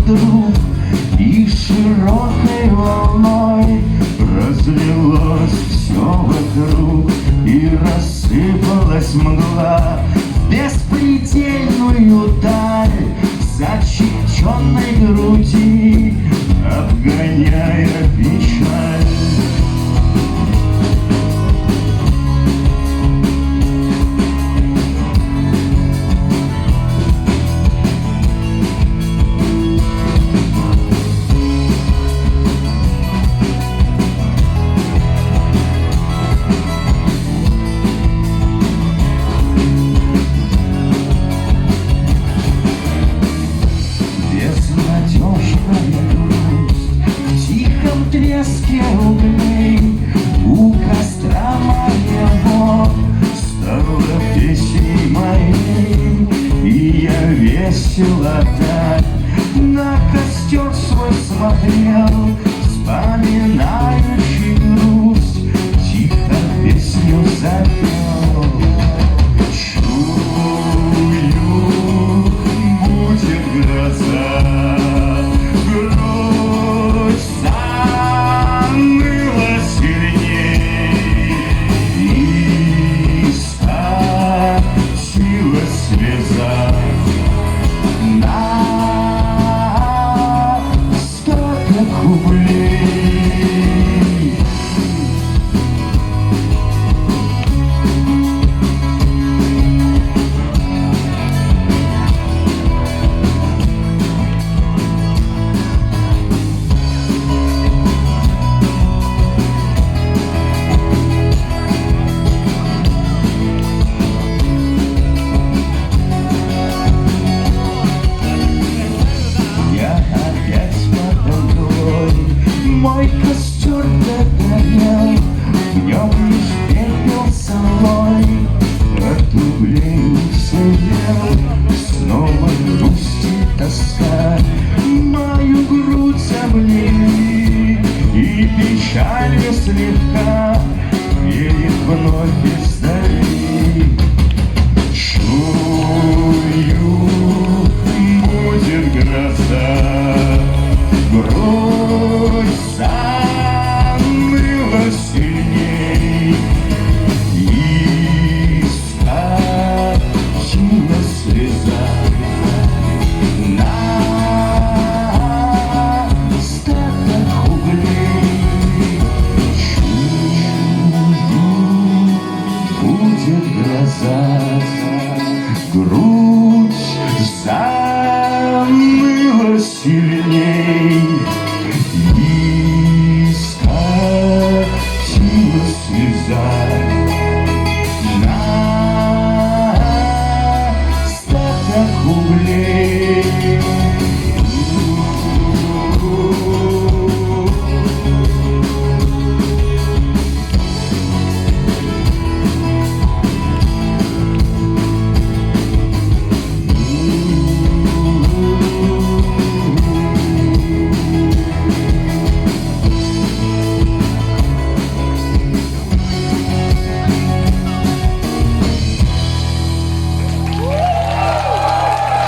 Вдруг и широкой волной разлилось все вокруг, и рассыпалась мгла в беспредельную даль зачеченной груди, обгоняя печаль. Треске углей у костра моего стала песней моей, и я весело так на костер свой смотрел, вспоминающий грусть, тихо песню запел. Чую, будет гроза, мой костер догорел, в нем лишь пепел солой, от углей сидел, снова грусть и тоска мою грудь облили, и печалью слегка веет вновь издали. Чую, будет гроза, грудь